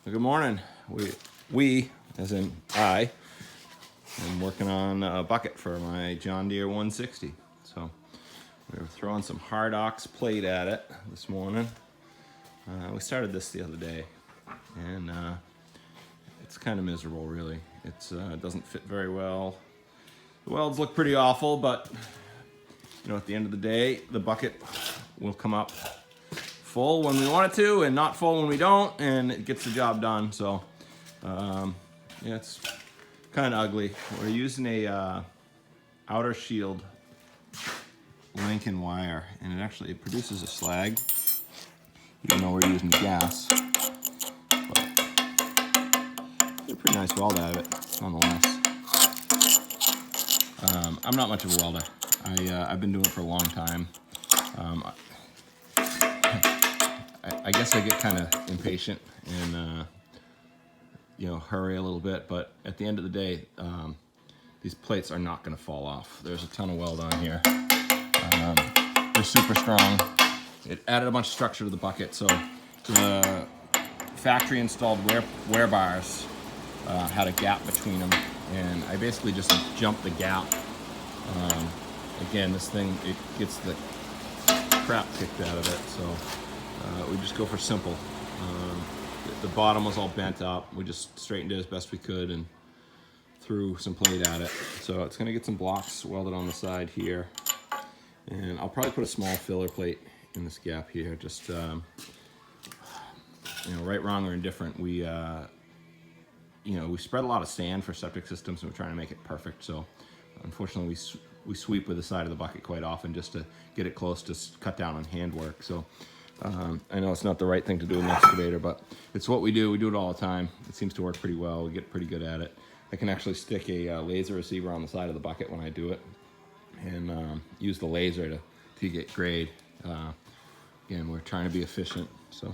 Good morning. We, as in I, am working on a bucket for my John Deere 160. So we were throwing some hardox plate at it this morning. We started this the other day, and it's kind of miserable, really. It doesn't fit very well. The welds look pretty awful, but at the end of the day, the bucket will come up full when we want it to and not full when we don't, and it gets the job done. So it's kind of ugly. We're using a outer shield Lincoln wire, and it produces a slag, even though we're using gas. But a pretty nice weld out of it, nonetheless. I'm not much of a welder. I've been doing it for a long time. I guess I get kind of impatient and hurry a little bit, but at the end of the day, these plates are not going to fall off. There's a ton of weld on here. They're super strong. It added a bunch of structure to the bucket, so the factory installed wear bars had a gap between them, and I basically just jumped the gap. Again, this thing, it gets the crap kicked out of it, so we just go for simple. The bottom was all bent up. We just straightened it as best we could and threw some plate at it. So it's gonna get some blocks welded on the side here. And I'll probably put a small filler plate in this gap here. Just, right, wrong, or indifferent. We spread a lot of sand for septic systems, and we're trying to make it perfect. So unfortunately, we sweep with the side of the bucket quite often just to get it close to cut down on handwork. So I know it's not the right thing to do with an excavator, but it's what we do. We do it all the time. It seems to work pretty well. We get pretty good at it. I can actually stick a laser receiver on the side of the bucket when I do it, and use the laser to get grade. Again, we're trying to be efficient. So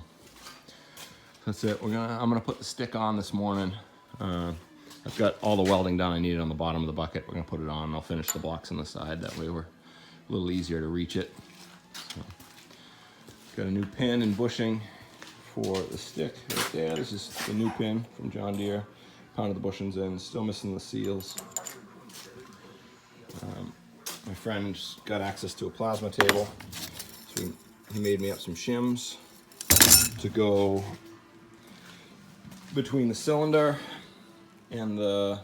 that's it. I'm gonna put the stick on this morning. I've got all the welding done I needed on the bottom of the bucket. We're gonna put it on, and I'll finish the blocks on the side. That way we're a little easier to reach it. So, got a new pin and bushing for the stick right there. This is the new pin from John Deere. Pounded the bushings in, still missing the seals. My friend's got access to a plasma table, so he made me up some shims to go between the cylinder and the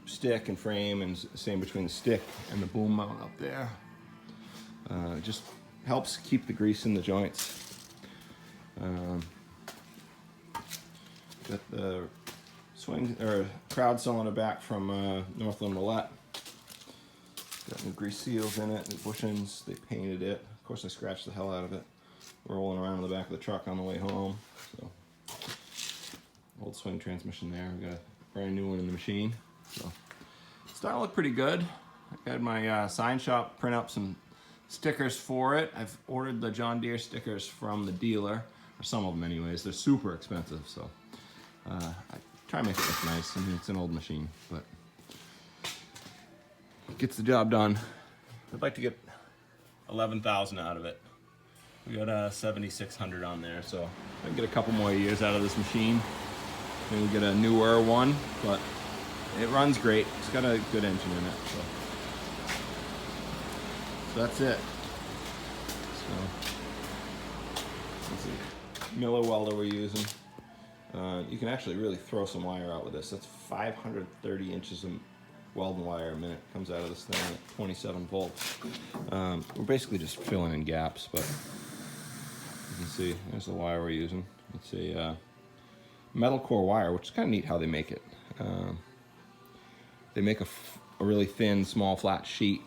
stick and frame, and same between the stick and the boom mount up there. It just helps keep the grease in the joints. Got the crowd cylinder back from Northland Roulette. Got new grease seals in it, new bushings. They painted it. Of course, I scratched the hell out of it rolling around in the back of the truck on the way home. So, old swing transmission there. We got a brand new one in the machine. So, it's starting to look pretty good. I had my sign shop print up some stickers for it. I've ordered the John Deere stickers from the dealer, or some of them anyways. They're super expensive, so I try to make it look nice. I mean, it's an old machine, but it gets the job done. I'd like to get 11,000 out of it. We got 7,600 on there, so I can get a couple more years out of this machine. Maybe we'll get a newer one, but it runs great. It's got a good engine in it, so that's it. So let's see, Miller welder we're using. You can actually really throw some wire out with this. That's 530 inches of welding wire a minute comes out of this thing at 27 volts. We're basically just filling in gaps, but you can see there's the wire we're using. It's a metal core wire, which is kind of neat how they make it. They make a really thin, small, flat sheet,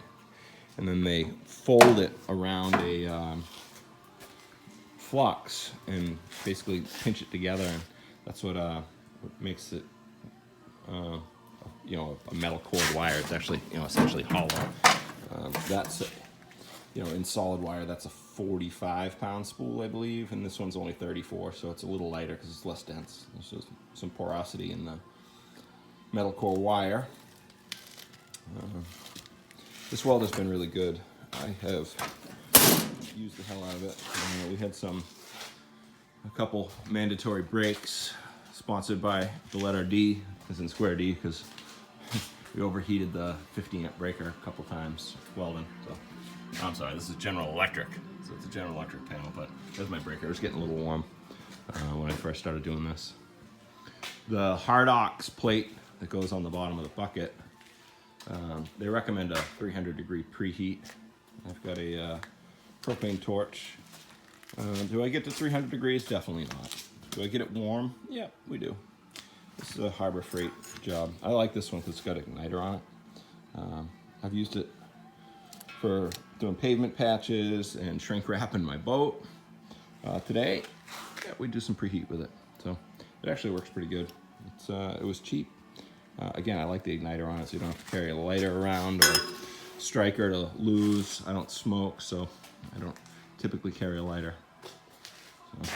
and then they fold it around a flux and basically pinch it together, and that's what makes it a metal core wire. It's actually essentially hollow. That's in solid wire, that's a 45-pound spool, I believe, and this one's only 34, so it's a little lighter because it's less dense. There's some porosity in the metal core wire. This weld has been really good. I have used the hell out of it. We had some a couple mandatory brakes, sponsored by the letter D, as in square D, because we overheated the 50 amp breaker a couple times welding. So I'm sorry, this is General Electric. So it's a General Electric panel, but there's my breaker. It was getting a little warm when I first started doing this. The hardox plate that goes on the bottom of the bucket, they recommend a 300-degree preheat. I've got a propane torch. Do I get to 300 degrees? Definitely not. Do I get it warm? Yeah, we do. This is a Harbor Freight job. I like this one because it's got an igniter on it. I've used it for doing pavement patches and shrink wrapping my boat. Today, yeah, we do some preheat with it. So it actually works pretty good. It was cheap. Again, I like the igniter on it so you don't have to carry a lighter around or striker to lose. I don't smoke, so I don't typically carry a lighter. So,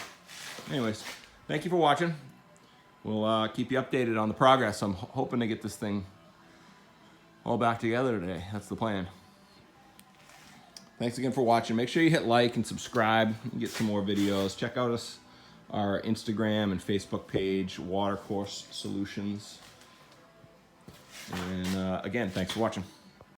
anyways, thank you for watching. We'll keep you updated on the progress. I'm hoping to get this thing all back together today. That's the plan. Thanks again for watching. Make sure you hit like and subscribe and get some more videos. Check out our Instagram and Facebook page, Watercourse Solutions. And again, thanks for watching.